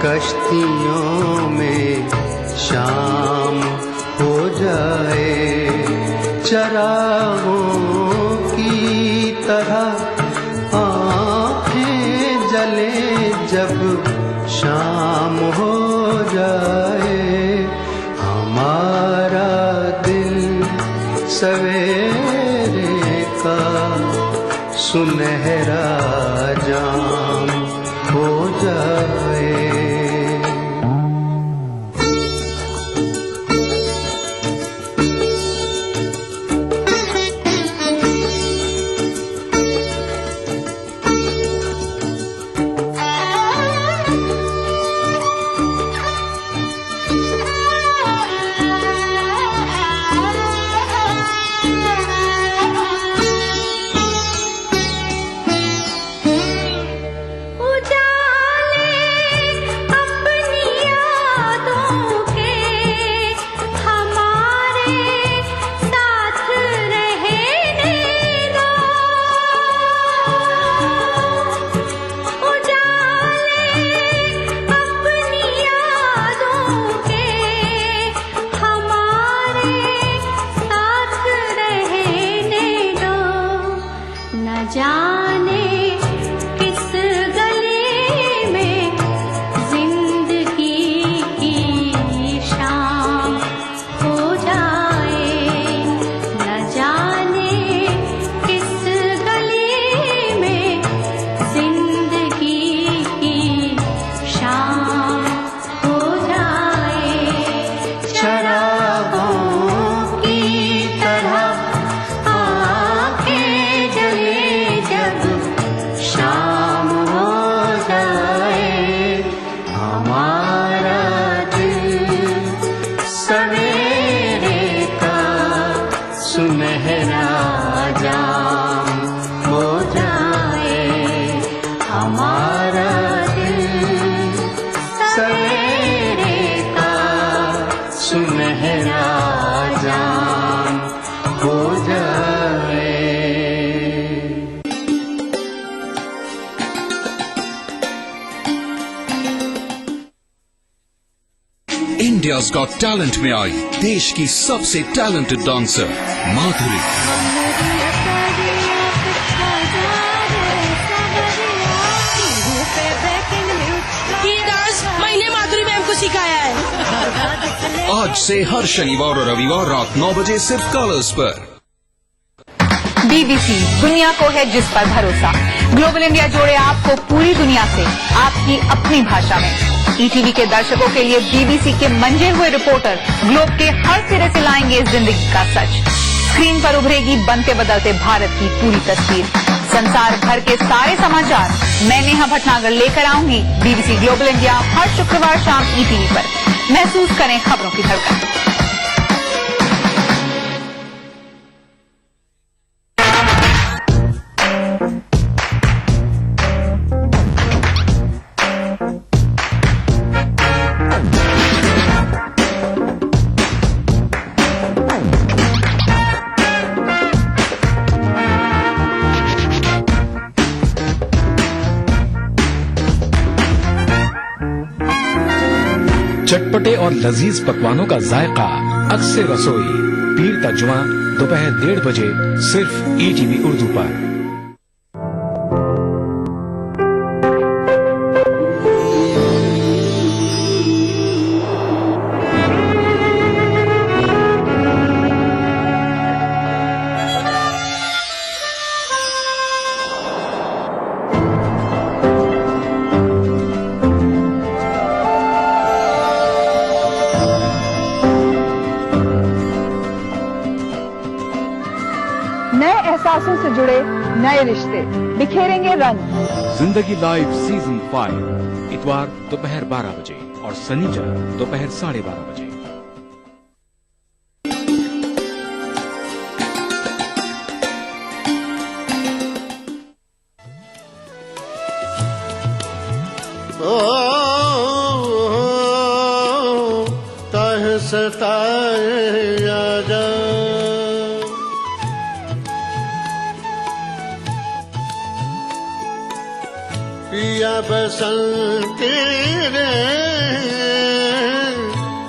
कश्तियों में शाम हो जाए, चरागों की तरह आँखें जले जब शाम हो जाए, हमारा दिल सवेरे का सुनहरा जाम हो जाए। जाने किस गली में जिंदगी की शाम हो जाए, न जाने किस गली में जिंदगी की शाम हो जाए, चरागों की तरह शाम हो जाए, हमारा दिल सवेरे का सुनहरा जाम हो जाए, हमारा दिल सवेरे का सुनहरा जाम हो जाए। इंडियाज़ गॉट टैलेंट में आई देश की सबसे टैलेंटेड डांसर माधुरी। ये डांस मैंने माधुरी मैम को सिखाया है। आज से हर शनिवार और रविवार रात 9 बजे सिर्फ कलर्स पर। BBC दुनिया को है जिस पर भरोसा। ग्लोबल इंडिया जोड़े आपको पूरी दुनिया से आपकी अपनी भाषा में। ETV के दर्शकों के लिए BBC के मंजे हुए रिपोर्टर ग्लोब के हर सिरे से लाएंगे जिंदगी का सच। स्क्रीन पर उभरेगी बनते बदलते भारत की पूरी तस्वीर। संसार भर के सारे समाचार मैं नेहा भटनागर लेकर आऊंगी BBC ग्लोबल इंडिया हर शुक्रवार शाम ETV पर। महसूस करें खबरों की धड़कन। चटपटे और लजीज पकवानों का जायका अक्सर रसोई पीर तर्जुमा दोपहर 1:30 बजे सिर्फ ETV उर्दू पर। नए एहसासों से जुड़े नए रिश्ते बिखेरेंगे रंग। जिंदगी लाइव सीजन 5 इतवार दोपहर 12 बजे और शनिवार दोपहर 12:30 बजे। सताए आजा पिया बसंती रे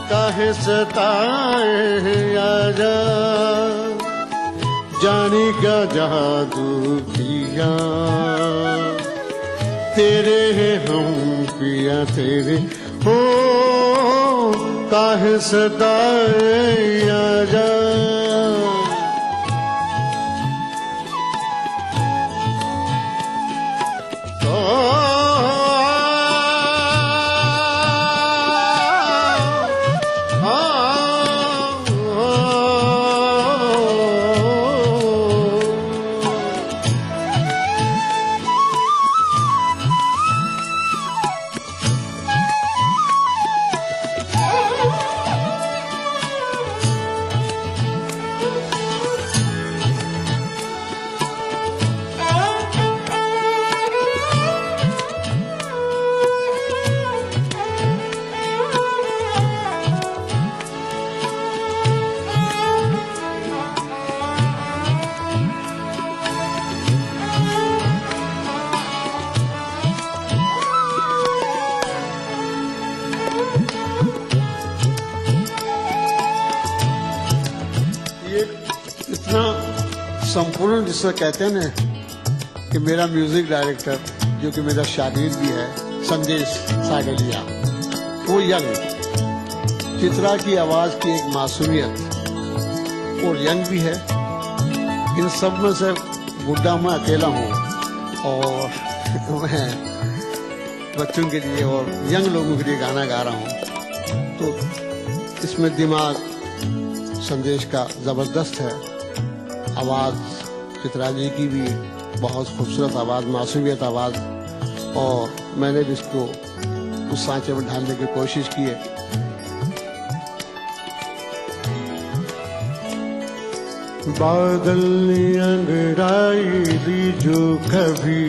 काहे सताए आजा जानी का जादू किया तेरे हैं हम पिया तेरे हो काहे सताए आजा इतना संपूर्ण जिससे कहते हैं ना कि मेरा म्यूजिक डायरेक्टर जो कि मेरा शागिर्द भी है संदेश सागरिया, वो यंग चित्रा की आवाज की एक मासूमियत और यंग भी है। इन सब में से बुढ़ा मैं अकेला हूँ और मैं बच्चों के लिए और यंग लोगों के लिए गाना गा रहा हूँ। तो इसमें दिमाग संदेश का जबरदस्त है। आवाज चित्रा जी की भी बहुत खूबसूरत आवाज, मासूमियत आवाज, और मैंने भी इसको उस सांचे में ढालने की कोशिश की है। बादल ने अंगड़ाई दी जो कभी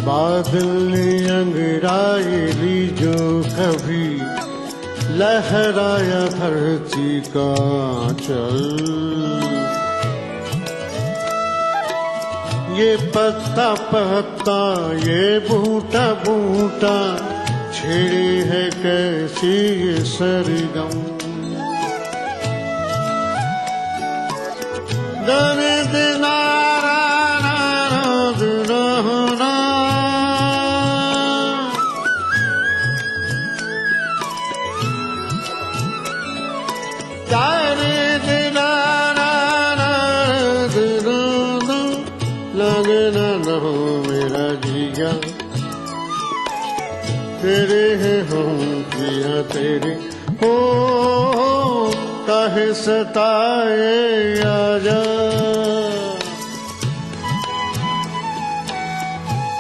बादल ने अंगड़ाई ली जो कभी लहराया धरती का चल। ये पत्ता पत्ता ये बूटा बूटा छेड़े है कैसी ये सरगम। दने दिनारा लगना न हो मेरा जिया तेरे हैं हम पिया तेरे हो काहे सताए आजा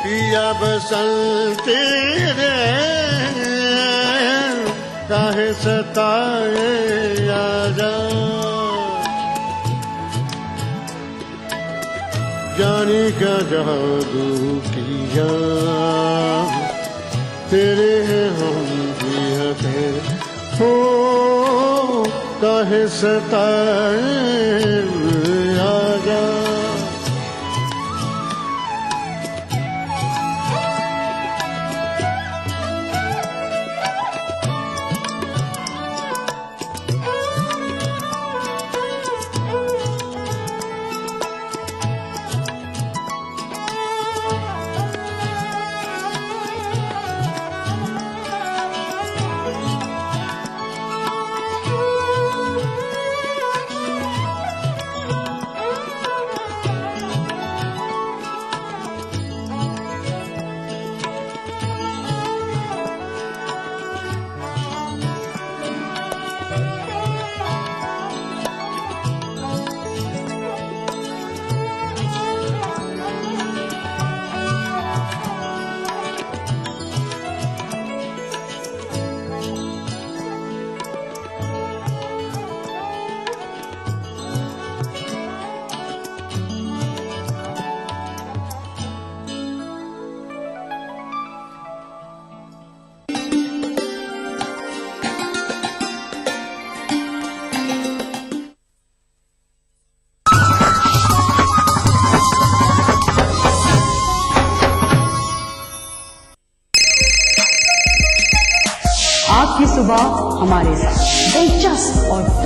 पिया बसंती रे काहे सताए आजा जानी का जादू किया तेरे हैं हम पिया तेरे हो काहे सताए आजा।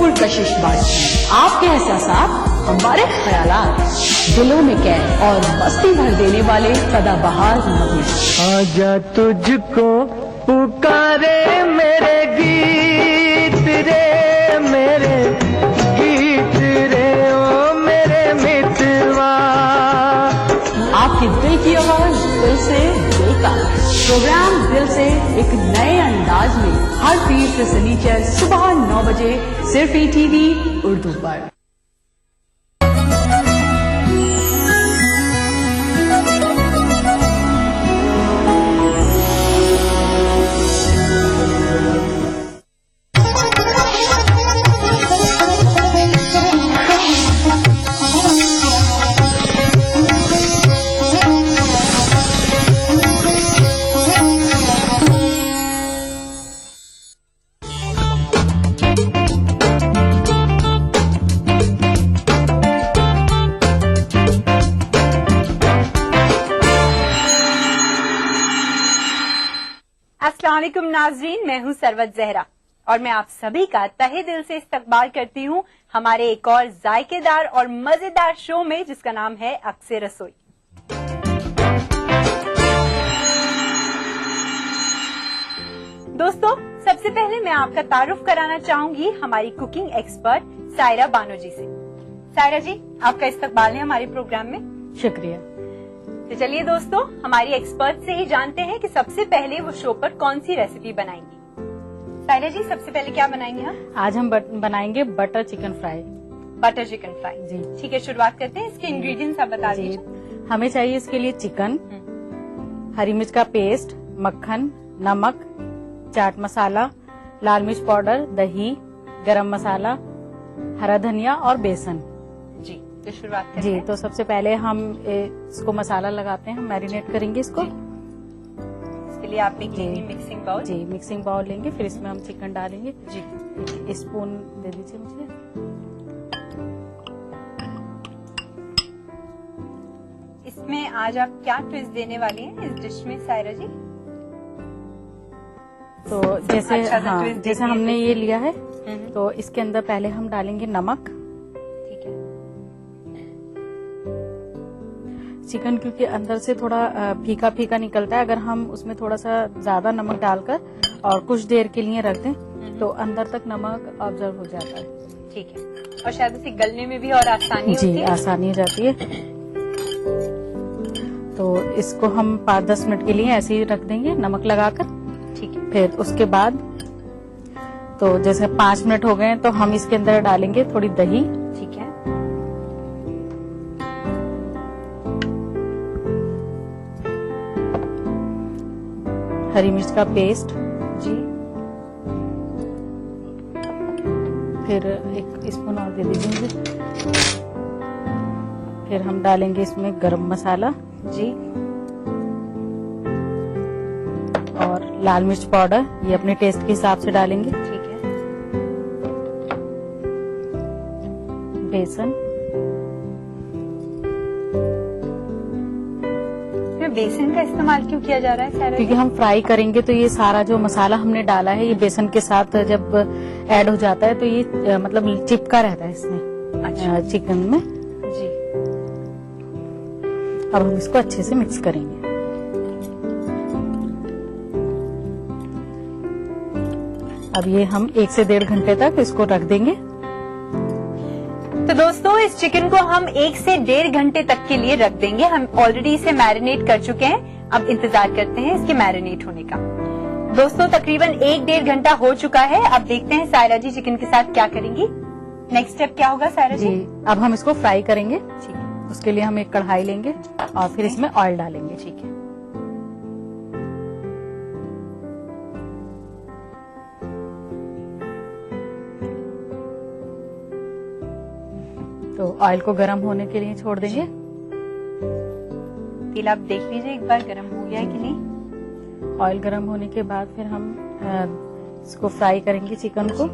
गुफ्तगू कशिश बातचीत, आपके एहसासात हमारे ख्यालात, दिलों में कैद और मस्ती भर देने वाले सदाबहार नगमे। आजा तुझको पुकारे मेरे गीत रे, मेरे गीत रे, ओ मेरे मितवा। आपके दिल की आवाज दिल से दिल का प्रोग्राम दिल से एक नए अंदाज में हर पीर से शनिचर सुबह 9 बजे सिर्फ ETV उर्दू पर। अस्सलामुअलैकुम नाजरीन, मैं हूं सरवत जहरा और मैं आप सभी का तहे दिल से इस्तकबाल करती हूं हमारे एक और जायकेदार और मजेदार शो में जिसका नाम है अक्से रसोई। दोस्तों, सबसे पहले मैं आपका तारुफ कराना चाहूंगी हमारी कुकिंग एक्सपर्ट सायरा बानो जी से। सायरा जी, आपका इस्तकबाल है हमारे प्रोग्राम में। शुक्रिया। तो चलिए दोस्तों, हमारी एक्सपर्ट से ही जानते हैं कि सबसे पहले वो शो पर कौन सी रेसिपी बनाएंगी। सायरा जी, सबसे पहले क्या बनाएंगे हम? आज हम बनाएंगे butter chicken fry. Butter chicken fry जी। ठीक है, शुरुआत करते हैं। इसके इंग्रेडिएंट्स आप बता जी, दीजिए। हमें चाहिए इसके लिए चिकन, हरी मिर्च का पेस्ट, मक्खन, नमक, चाट मसाला, लाल मिर्च पाउडर, दही, गरम मसाला, हरा धनिया और बेसन। जी, तो शुरुआत करते जी, हैं। तो सबसे पहले हम इसको मसाला लगाते हैं, हम मैरिनेट करेंगे इसको। इसके लिए आप एक लेंगे मिक्सिंग बाउल। जी, मिक्सिंग बाउल लेंगे, फिर इसमें हम चिकन डालेंगे। जी, एक स्पून दे दीजिए मुझे। इसमें आज आप क्या ट्विस्ट देने वाली हैं इस डिश में सायरा जी? तो जैसे अच्छा सा हाँ, twist जैसे देती हमने है। ये लिया है, तो इसके अंदर पहले हम डालेंगे नमक। ठीक है। चिकन क्योंकि अंदर से थोड़ा फीका फीका निकलता है, अगर हम उसमें थोड़ा सा ज्यादा नमक डालकर और कुछ देर के लिए रख दें तो अंदर तक नमक ऑब्जर्व हो जाता है। ठीक है, और शायद उसे गलने में भी और आसानी होती जी, है। आसानी हो जाती है। तो इसको हम 5-10 मिनट के लिए ऐसे ही रख देंगे नमक लगाकर। ठीक है। फिर उसके बाद तो जैसे 5 मिनट हो गए तो हम इसके अंदर डालेंगे थोड़ी दही। ठीक है। हरी मिर्च का पेस्ट, जी, फिर 1 स्पून और दे दीजिए मुझे। फिर हम डालेंगे इसमें गरम मसाला जी, और लाल मिर्च पाउडर, ये अपने टेस्ट के हिसाब से डालेंगे। ठीक है। बेसन, इसमें बेसन का इस्तेमाल क्यों किया जा रहा है सायरा क्योंकि जी? हम फ्राई करेंगे तो ये सारा जो मसाला हमने डाला है ये बेसन के साथ जब ऐड हो जाता है तो ये मतलब चिपका रहता है इसमें, अच्छा। चिकन में। जी, अब हम इसको अच्छे से मिक्स करेंगे। अब ये हम 1 से 1.5 घंटे तक इसको रख देंगे। तो दोस्तों, इस चिकन को हम 1 से 1.5 घंटे तक के लिए रख देंगे। हम ऑलरेडी इसे मैरिनेट कर चुके हैं, अब इंतजार करते हैं इसके मैरिनेट होने का। दोस्तों, तकरीबन 1-1.5 घंटा हो चुका है। अब देखते हैं सायरा जी चिकन के साथ क्या करेंगी। नेक्स्ट स्टेप क्या होगा सायरा जी? जी, अब हम इसको फ्राई करेंगे। ठीक है। उसके लिए हम एक कढ़ाई लेंगे और फिर इसमें ऑयल डालेंगे। ठीक है। तो ऑयल को गर्म होने के लिए छोड़ देंगे। तेल आप देख लीजिए एक बार गर्म हो गया है कि नहीं। ऑयल गर्म होने के बाद फिर हम इसको फ्राई करेंगे चिकन को।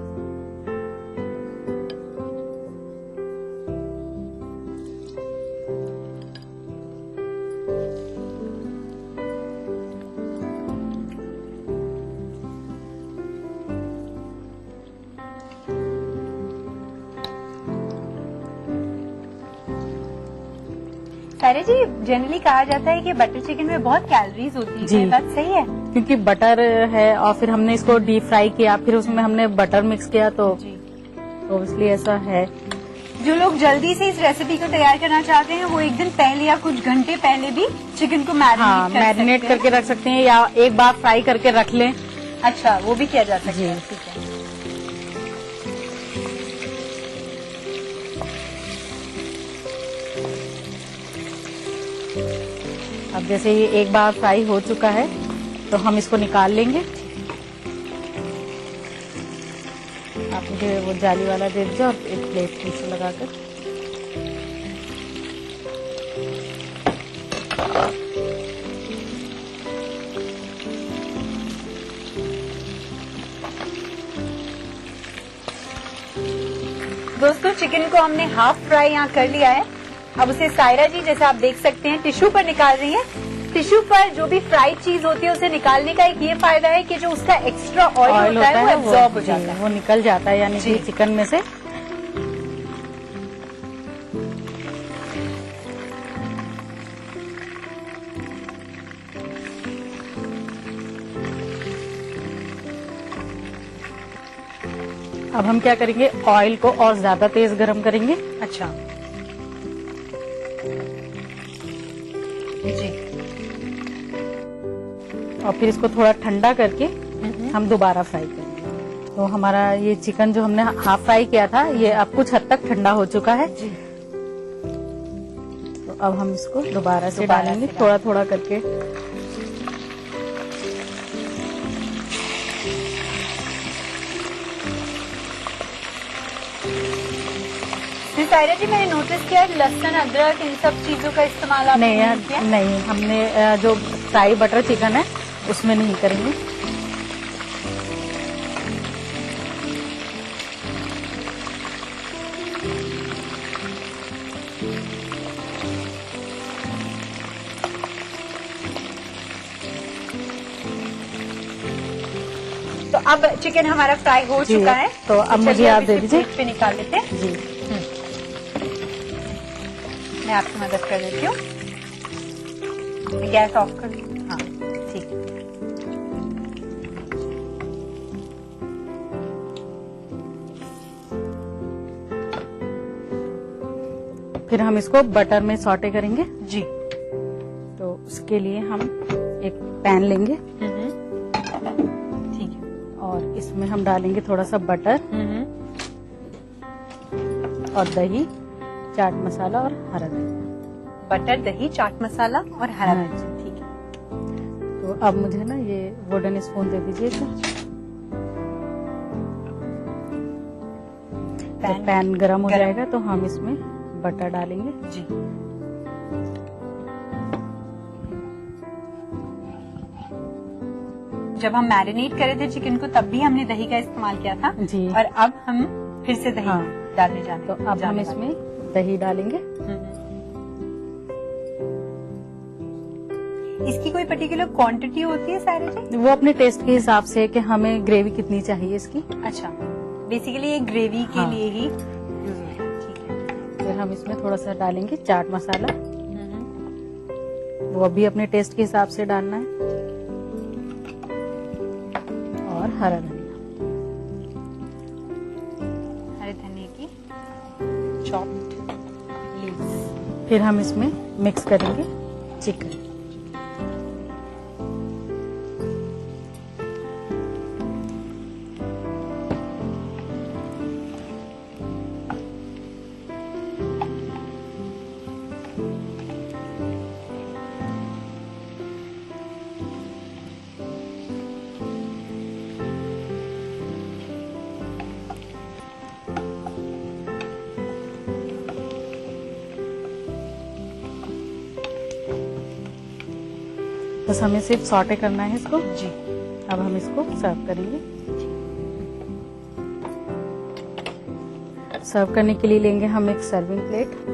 सारे जी, जनरली कहा जाता है कि बटर चिकन में बहुत कैलोरीज होती है, जी। ये बात सही है? क्योंकि बटर है और फिर हमने इसको डीप फ्राई किया, फिर उसमें हमने बटर मिक्स किया, तो इसलिए ऐसा है। जो लोग जल्दी से इस रेसिपी को तैयार करना चाहते हैं वो एक दिन पहले या कुछ घंटे पहले भी चिकन को हाँ, मैरिनेट करके रख सकते हैं या एक बार फ्राई करके रख लें। अच्छा, वो भी किया जा सकता है। जी। ठीक है। अब जैसे ये एक बार फ्राई हो चुका है तो हम इसको निकाल लेंगे। आप मुझे वो जाली वाला दे दीजिए और एक प्लेट पीछे लगाकर। दोस्तों, चिकन को हमने हाफ फ्राई यहाँ कर लिया है। अब उसे सायरा जी, जैसे आप देख सकते हैं, टिश्यू पर निकाल रही हैं। टिश्यू पर जो भी फ्राइड चीज होती है उसे निकालने का एक ये फायदा है कि जो उसका एक्स्ट्रा ऑयल होता है वो एब्जॉर्ब हो जाता है, वो निकल जाता है, यानी कि जी। चिकन में से। अब हम क्या करेंगे, ऑयल को और ज्यादा तेज गरम करेंगे। अच्छा जी। और फिर इसको थोड़ा ठंडा करके हम दोबारा फ्राई करेंगे। तो हमारा ये चिकन जो हमने हाफ फ्राई किया था, ये अब कुछ हद तक ठंडा हो चुका है। जी। तो अब हम इसको दोबारा से दोबारा डालेंगे, से थोड़ा थोड़ा करके। फिर सायरा जी, मैंने नोटिस किया है लहसुन, अदरक, इन सब चीजों का इस्तेमाल आपने नहीं नहीं किया? नहीं, हमने जो फ्राई बटर चिकन है उसमें नहीं करेंगे। तो अब चिकन हमारा फ्राई हो जी, चुका है। तो अब मुझे चलिए आप इसे दे दीजिए। प्लेट पे निकाल लेते हैं। जी। मैं आपकी मदद कर देती हूँ। मैं गैस ऑफ कर दूँ। हाँ, ठीक है। फिर हम इसको बटर में सॉटे करेंगे। जी। तो उसके लिए हम एक पैन लेंगे ठीक है। और इसमें हम डालेंगे थोड़ा सा बटर और दही, चाट मसाला और हरा धनिया। बटर, दही, चाट मसाला और हरा हाँ धनिया। ठीक है। तो अब मुझे ना ये वुडन स्पून दे दीजिए। जब पैन गरम हो जाएगा तो हम इसमें बटर डालेंगे। जी। जब हम मैरिनेट करे थे चिकन को तब भी हमने दही का इस्तेमाल किया था। जी। और अब हम फिर से दही हाँ। डालने जाने तो अब हम इसमें दही डालेंगे। इसकी कोई पर्टिकुलर क्वांटिटी होती है सायरा जी? वो अपने टेस्ट के हिसाब से कि हमें ग्रेवी कितनी चाहिए इसकी। अच्छा, बेसिकली ये ग्रेवी के हाँ। लिए ही यूज होता है। ठीक है। फिर हम इसमें थोड़ा सा डालेंगे चाट मसाला। वो अभी अपने टेस्ट के हिसाब से डालना है। और हरा धनिया। हरे धनिया की चॉप्ड लीव्स। फिर हम इसमें मिक्स करेंगे चिकन। बस हमें सिर्फ सॉटे करना है इसको। जी। अब हम इसको सर्व करेंगे। सर्व करने के लिए लेंगे हम एक सर्विंग प्लेट।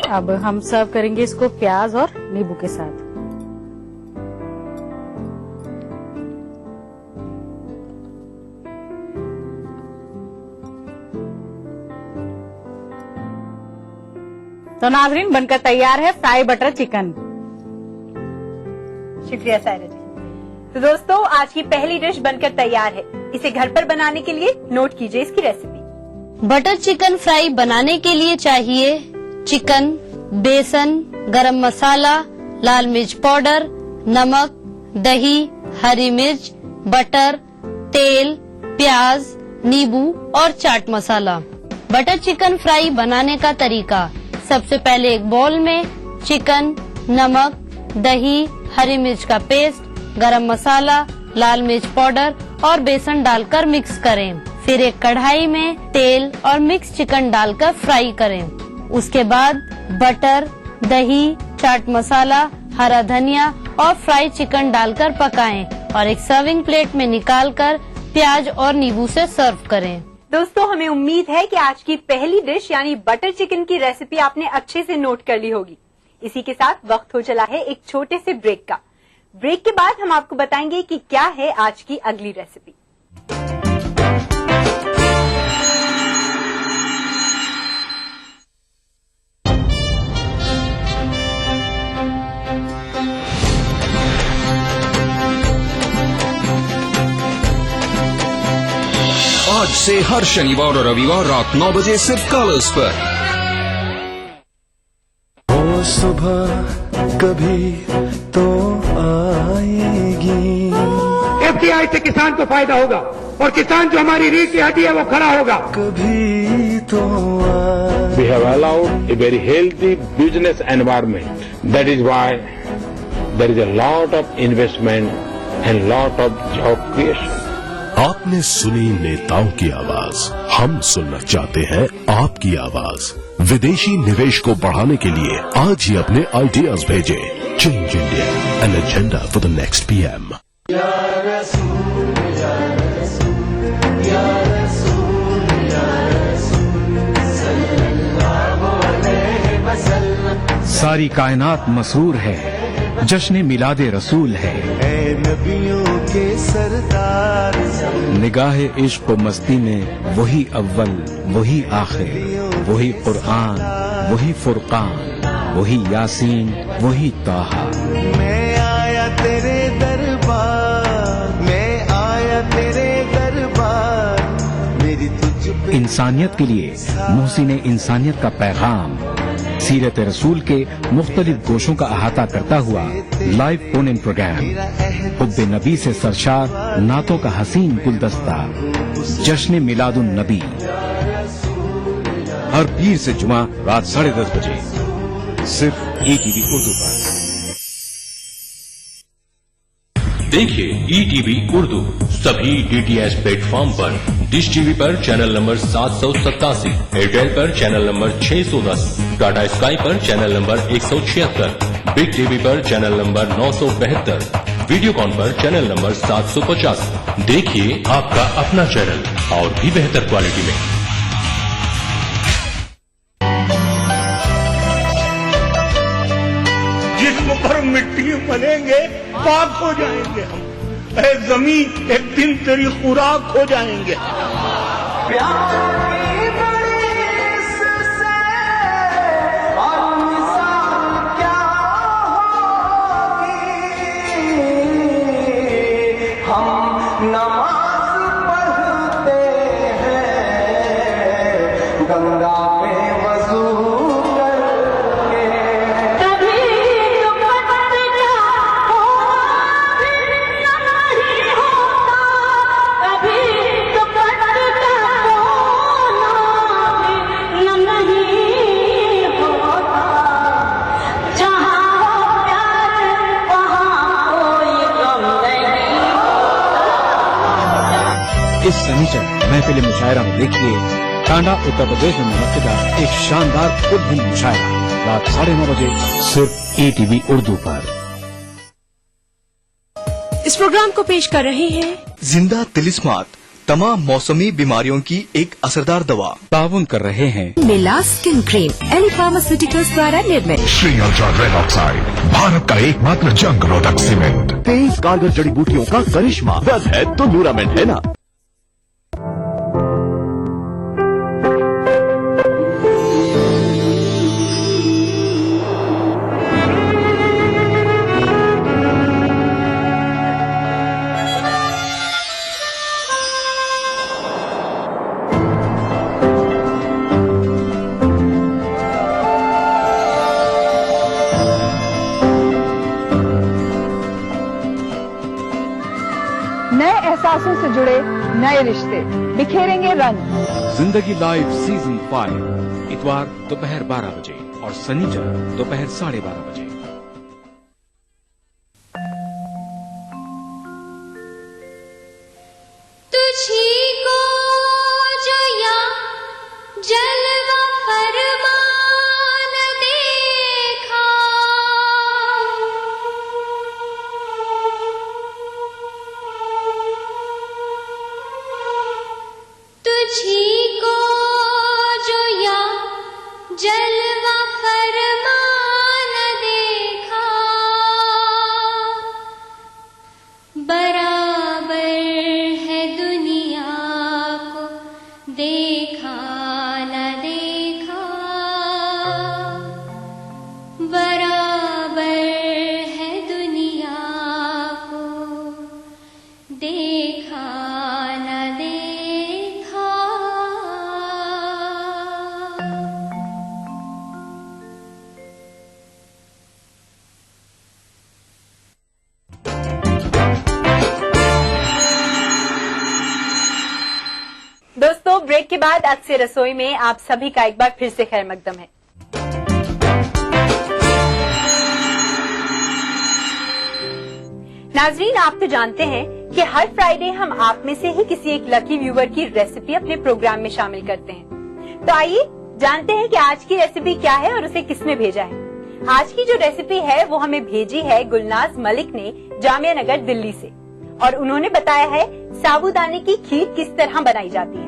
अब हम सर्व करेंगे इसको प्याज और नींबू के साथ। तो नाजरीन बनकर तैयार है फ्राई बटर चिकन। शुक्रिया सायरा जी। तो दोस्तों आज की पहली डिश बनकर तैयार है। इसे घर पर बनाने के लिए नोट कीजिए इसकी रेसिपी। बटर चिकन फ्राई बनाने के लिए चाहिए चिकन, बेसन, गरम मसाला, लाल मिर्च पाउडर, नमक, दही, हरी मिर्च, बटर, तेल, प्याज, नींबू और chaat masala. Butter chicken fry बनाने का तरीका। सबसे पहले एक बाउल में चिकन, नमक, दही, हरी मिर्च का पेस्ट, गरम मसाला, लाल मिर्च पाउडर और बेसन डालकर मिक्स करें। फिर एक कढ़ाई में तेल और मिक्स चिकन डालकर फ्राई करें। उसके बाद बटर, दही, चाट मसाला, हरा धनिया और फ्राई चिकन डालकर पकाएं और एक सर्विंग प्लेट में निकालकर प्याज और नींबू से सर्व करें। दोस्तों हमें उम्मीद है कि आज की पहली डिश यानी बटर चिकन की रेसिपी आपने अच्छे से नोट कर ली होगी। इसी के साथ वक्त हो चला है एक छोटे से ब्रेक का। ब्रेक के बाद हम आपको बताएंगे कि क्या है आज की अगली रेसिपी। आज से हर शनिवार और रविवार रात 9 बजे सिर्फ कलर्स पर। वो सुबह कभी तो आएगी। एफडीआई से किसान को फायदा होगा और किसान जो हमारी रीढ़ की हड्डी है वो खड़ा होगा। कभी तो We have allowed a very healthy business environment. That is why there is a lot of investment and lot of job creation. आपने सुनी नेताओं की आवाज, हम सुनना चाहते हैं आपकी आवाज। विदेशी निवेश को बढ़ाने के लिए आज ही अपने आइडियाज भेजें। Change India, an agenda for the next PM. सारी कायनात मसरूर है, जश्न मिलादे रसूल है। नबियों के सरदार निगाह इश्क व मस्ती में वही अव्वल, वही आखिर, वही कुरआन, वही फुरकान, वही यासीन, वही ताहा। मैं आया तेरे दरबार, मैं आया तेरे दरबार, मेरी तुझ पे इंसानियत के लिए मोहसिन इंसानियत का पैगाम सीरत रसूल के मुख्तलिफ गोशों का अहाता करता हुआ लाइव फोन इन प्रोग्राम हुब्बे नबी से सरशार नातों का हसीन गुलदस्ता जश्न मिलादुन नबी हर पीर से जुमा रात 10:30 बजे सिर्फ ETV उर्दू पर। देखिए ETV उर्दू सभी DTH प्लेटफॉर्म पर। डिश टीवी पर चैनल नंबर 787, एयरटेल पर चैनल नंबर 610, टाटा स्काई पर चैनल नंबर 176, बिग टीवी पर चैनल नंबर 972, वीडियोकॉन पर चैनल नंबर 750। देखिए आपका अपना चैनल और भी बेहतर क्वालिटी में। जिस्म पर मिट्टी मलेंगे पाक हो जाएंगे हम। ऐ जमीन एक दिन तेरी खुराक हो जाएंगे। इस सनीचर महफिल मुशायरा में देखिए टांडा उत्तर प्रदेश में मुनक्किदा एक शानदार खुद मुशायरा रात 9:30 बजे सिर्फ ETV उर्दू पर। इस प्रोग्राम को पेश कर रहे हैं जिंदा तिलिस्मात तमाम मौसमी बीमारियों की एक असरदार दवा। ताउन कर रहे हैं मिला स्किन क्रीम एली फार्मास्यूटिकल्स द्वारा निर्मित। Shri ultra red oxide, Bharat का एकमात्र जंग रोधक सीमेंट। 23 कारगर जड़ी बूटियों का करिश्मा, दर्द है तो न्यूरामेंट है ना। नए एहसासों से जुड़े नए रिश्ते बिखेरेंगे रंग। जिंदगी लाइव सीजन 5 इतवार दोपहर 12 बजे और शनिचर दोपहर 12:30 बजे। तुझी को जो या जलवा फरमान देखा, तुझी को जो या जलवा फरमान देखा, बराबर है दुनिया को देखा न देखा, बराबर है दुनिया को देखा न देखा। दोस्तों, ब्रेक के बाद अक्सर रसोई में आप सभी का एक बार फिर से खैर मकदम है। नाजरीन, आप तो जानते हैं कि हर फ्राइडे हम आप में से ही किसी एक लकी व्यूवर की रेसिपी अपने प्रोग्राम में शामिल करते हैं। तो आइए जानते हैं कि आज की रेसिपी क्या है और उसे किसने भेजा है। आज की जो रेसिपी है वो हमें भेजी है गुलनाज मलिक ने जामिया नगर दिल्ली से, और उन्होंने बताया है साबूदाने की खीर किस तरह बनाई जाती है।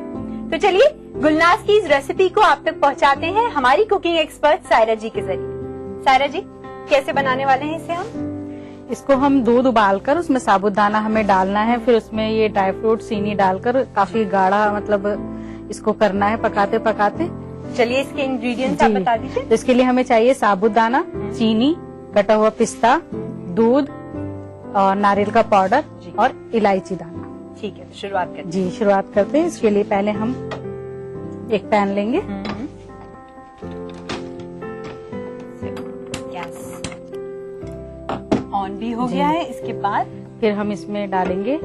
तो चलिए गुलनाज की इस रेसिपी को आप तक पहुंचाते हैं हमारी कुकिंग एक्सपर्ट सायरा जी के जरिए। सायरा जी, कैसे बनाने वाले हैं इसे हम? इसको हम दूध उबालकर उसमें साबूदाना हमें डालना है, फिर उसमें ये ड्राई फ्रूट चीनी डालकर काफी गाढ़ा मतलब इसको करना है पकाते पकाते। चलिए इसके इंग्रेडिएंट्स आप बता दीजिए। तो इसके लिए हमें चाहिए साबूदाना, चीनी, कटा हुआ पिस्ता, दूध और नारियल का पाउडर और इलायची दाना। ठीक है, तो शुरुआत करते हैं। जी, शुरुआत करते हैं। इसके लिए पहले हम एक पैन लेंगे। गैस ऑन भी हो गया है। इसके बाद फिर हम इसमें डालेंगे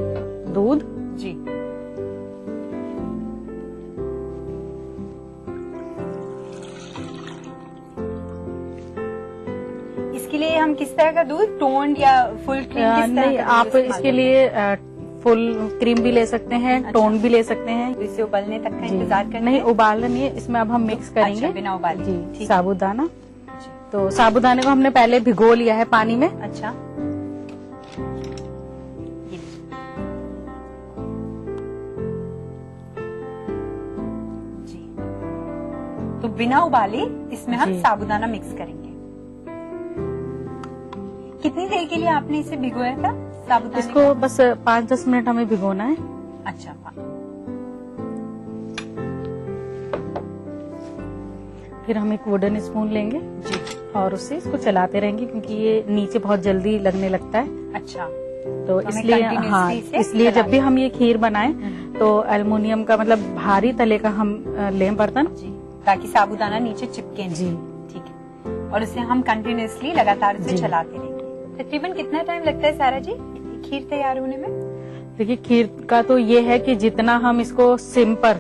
दूध। जी, इसके लिए हम किस तरह का दूध, टोन्ड या फुल क्रीम? नहीं, आप इसके लिए फुल क्रीम भी ले सकते हैं, टोन भी ले सकते हैं। इसे उबलने तक का इंतजार करना नहीं, उबालना नहीं है। इसमें अब हम मिक्स करेंगे। अच्छा, बिना उबाले। जी, साबूदाना। तो साबूदाने को हमने पहले भिगो लिया है पानी में। अच्छा, जी, तो बिना उबाले इसमें हम साबूदाना मिक्स करेंगे। कितनी देर के लिए आपने इसे भिगोया था साबूदाने? इसको बस 5-10 मिनट हमें भिगोना है। अच्छा, फिर हम एक वुडन स्पून लेंगे जी, और उससे इसको चलाते रहेंगे क्योंकि ये नीचे बहुत जल्दी लगने लगता है। अच्छा, तो इसलिए हाँ, इसलिए जब भी हम ये खीर बनाएं तो एल्युमिनियम का मतलब भारी तले का हम लें बर्तन, ताकि साबूदाना नीचे चिपके नहीं। जी, ठीक है। और उसे हम कंटिन्यूअसली लगातार उसे चलाते रहेंगे। तकरीबन कितना टाइम लगता है सारा जी खीर तैयार होने में? देखिए, खीर का तो ये है कि जितना हम इसको सिम पर